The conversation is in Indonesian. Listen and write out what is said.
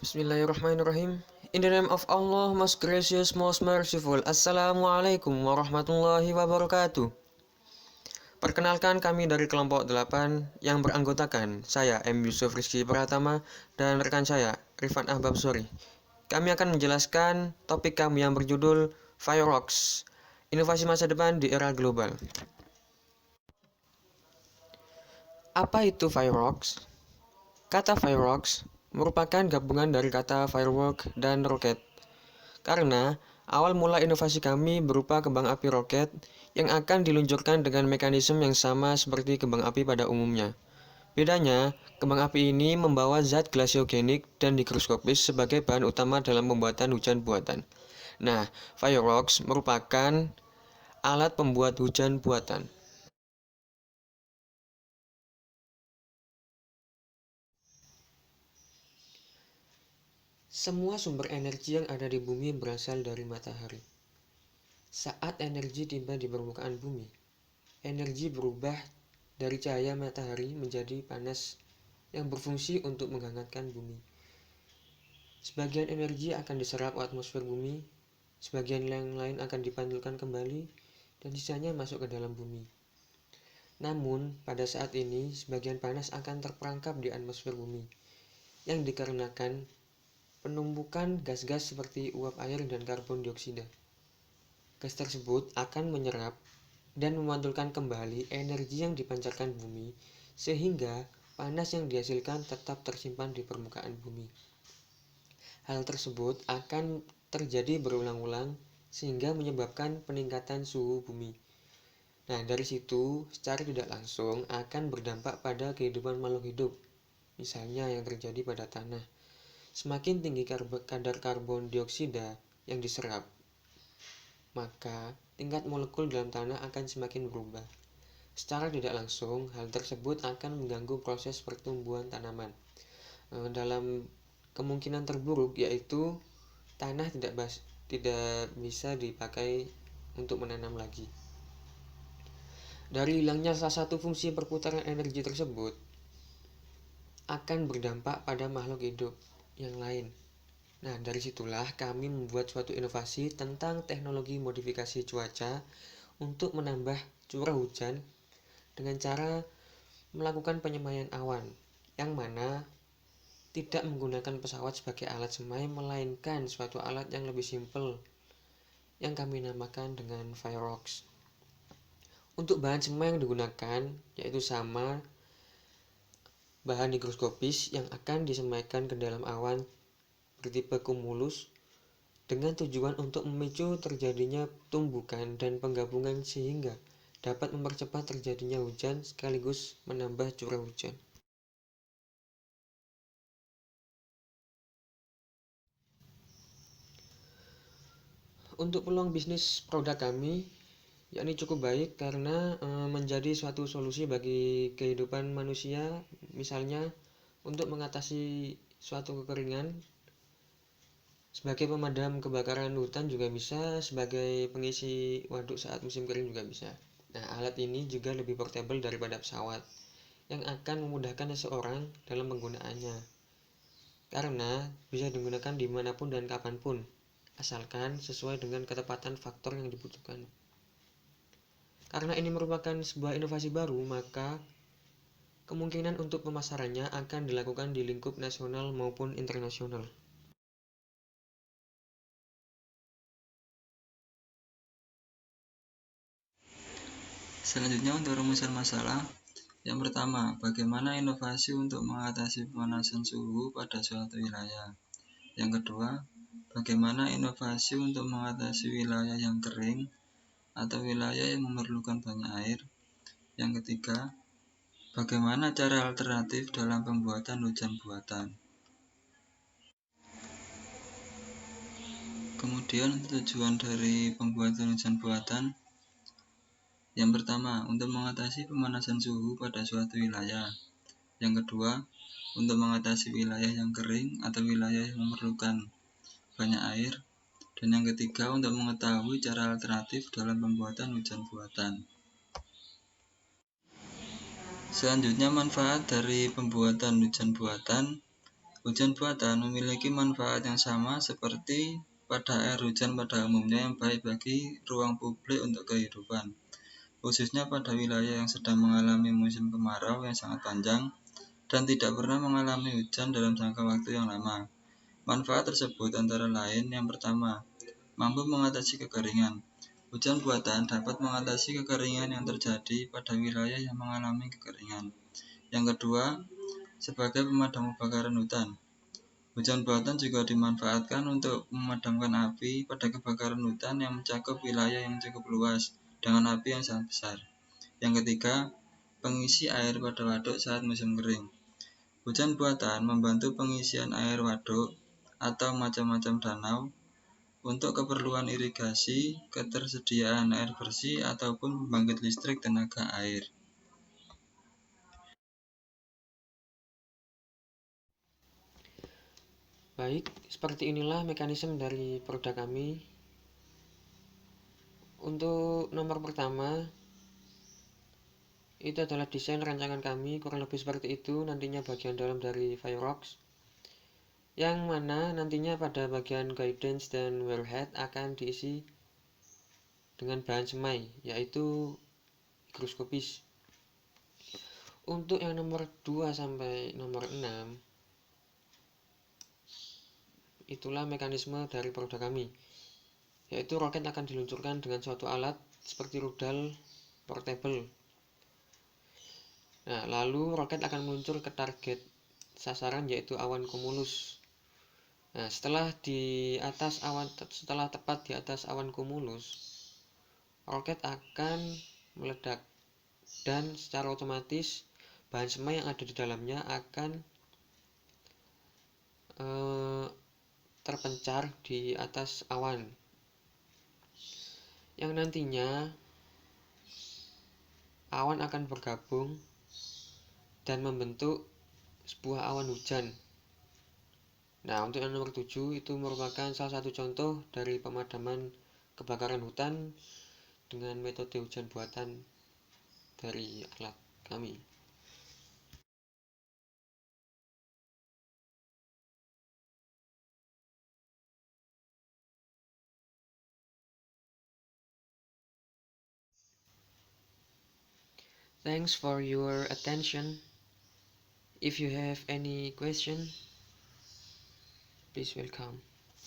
Bismillahirrahmanirrahim. In the name of Allah, most gracious, most merciful. Assalamualaikum warahmatullahi wabarakatuh. Perkenalkan, kami dari kelompok 8 yang beranggotakan saya M. Yusuf Rizky Pratama dan rekan saya Rifan Ahbab Sori. Kami akan menjelaskan topik kami yang berjudul Fireworks, inovasi masa depan di era global. Apa itu fireworks? Kata fireworks merupakan gabungan dari kata firework dan roket. Karena awal mula inovasi kami berupa kembang api roket yang akan diluncurkan dengan mekanisme yang sama seperti kembang api pada umumnya. Bedanya, kembang api ini membawa zat glasiogenik dan higroskopis sebagai bahan utama dalam pembuatan hujan buatan. Nah, fireworks merupakan alat pembuat hujan buatan. Semua sumber energi yang ada di bumi berasal dari matahari. Saat energi tiba di permukaan bumi, energi berubah dari cahaya matahari menjadi panas yang berfungsi untuk menghangatkan bumi. Sebagian energi akan diserap atmosfer bumi, sebagian yang lain akan dipantulkan kembali, dan sisanya masuk ke dalam bumi. Namun, pada saat ini, sebagian panas akan terperangkap di atmosfer bumi, yang dikarenakan penumpukan gas-gas seperti uap air dan karbon dioksida. Gas tersebut akan menyerap dan memantulkan kembali energi yang dipancarkan bumi, sehingga panas yang dihasilkan tetap tersimpan di permukaan bumi. Hal tersebut akan terjadi berulang-ulang sehingga menyebabkan peningkatan suhu bumi. Nah, dari situ secara tidak langsung akan berdampak pada kehidupan makhluk hidup. Misalnya yang terjadi pada tanah. Semakin tinggi kadar karbon dioksida yang diserap, maka tingkat molekul dalam tanah akan semakin berubah. Secara tidak langsung, hal tersebut akan mengganggu proses pertumbuhan tanaman. Dalam kemungkinan terburuk, yaitu tanah tidak bisa dipakai untuk menanam lagi. Dari hilangnya salah satu fungsi perputaran energi tersebut akan berdampak pada makhluk hidup yang lain. Nah, dari situlah kami membuat suatu inovasi tentang teknologi modifikasi cuaca untuk menambah curah hujan dengan cara melakukan penyemaian awan, yang mana tidak menggunakan pesawat sebagai alat semai, melainkan suatu alat yang lebih simpel yang kami namakan dengan fireworks. Untuk bahan semai yang digunakan yaitu sama bahan higroskopis yang akan disemaikan ke dalam awan bertipe cumulus dengan tujuan untuk memicu terjadinya tumbukan dan penggabungan sehingga dapat mempercepat terjadinya hujan sekaligus menambah curah hujan. Untuk peluang bisnis produk kami yakni cukup baik karena menjadi suatu solusi bagi kehidupan manusia, misalnya untuk mengatasi suatu kekeringan sebagai pemadam kebakaran hutan juga bisa, sebagai pengisi waduk saat musim kering juga bisa. Nah, alat ini juga lebih portable daripada pesawat yang akan memudahkan seseorang dalam penggunaannya karena bisa digunakan dimanapun dan kapanpun asalkan sesuai dengan ketepatan faktor yang dibutuhkan. Karena ini merupakan sebuah inovasi baru, maka kemungkinan untuk pemasarannya akan dilakukan di lingkup nasional maupun internasional. Selanjutnya untuk rumusan masalah. Yang pertama, bagaimana inovasi untuk mengatasi pemanasan suhu pada suatu wilayah. Yang kedua, bagaimana inovasi untuk mengatasi wilayah yang kering atau wilayah yang memerlukan banyak air. Yang ketiga, bagaimana cara alternatif dalam pembuatan hujan buatan. Kemudian tujuan dari pembuatan hujan buatan. Yang pertama, untuk mengatasi pemanasan suhu pada suatu wilayah. Yang kedua, untuk mengatasi wilayah yang kering atau wilayah yang memerlukan banyak air. Dan yang ketiga, untuk mengetahui cara alternatif dalam pembuatan hujan buatan. Selanjutnya, manfaat dari pembuatan hujan buatan Hujan buatan memiliki manfaat yang sama seperti pada air hujan pada umumnya yang baik bagi ruang publik untuk kehidupan, khususnya pada wilayah yang sedang mengalami musim kemarau yang sangat panjang dan tidak pernah mengalami hujan dalam jangka waktu yang lama. Manfaat tersebut antara lain yang pertama, mampu mengatasi kekeringan. Hujan buatan dapat mengatasi kekeringan yang terjadi pada wilayah yang mengalami kekeringan. Yang kedua, sebagai pemadam kebakaran hutan. Hujan buatan juga dimanfaatkan untuk memadamkan api pada kebakaran hutan yang mencakup wilayah yang cukup luas dengan api yang sangat besar. Yang ketiga, pengisi air pada waduk saat musim kering. Hujan buatan membantu pengisian air waduk atau macam-macam danau untuk keperluan irigasi, ketersediaan air bersih, ataupun pembangkit listrik tenaga air. Baik, seperti inilah mekanisme dari produk kami. Untuk nomor pertama, itu adalah desain rancangan kami, kurang lebih seperti itu nantinya bagian dalam dari Firefox, yang mana nantinya pada bagian guidance dan wellhead akan diisi dengan bahan semai, yaitu higroskopis. Untuk yang nomor 2 sampai nomor 6, itulah mekanisme dari produk kami, yaitu roket akan diluncurkan dengan suatu alat seperti rudal portable. Nah, lalu roket akan meluncur ke target sasaran, yaitu awan cumulus. Nah, setelah tepat di atas awan cumulus, roket akan meledak dan secara otomatis bahan semai yang ada di dalamnya akan terpencar di atas awan, yang nantinya awan akan bergabung dan membentuk sebuah awan hujan. Nah, untuk yang nomor 7 itu merupakan salah satu contoh dari pemadaman kebakaran hutan dengan metode hujan buatan dari alat kami. Thanks for your attention. If you have any question, please welcome.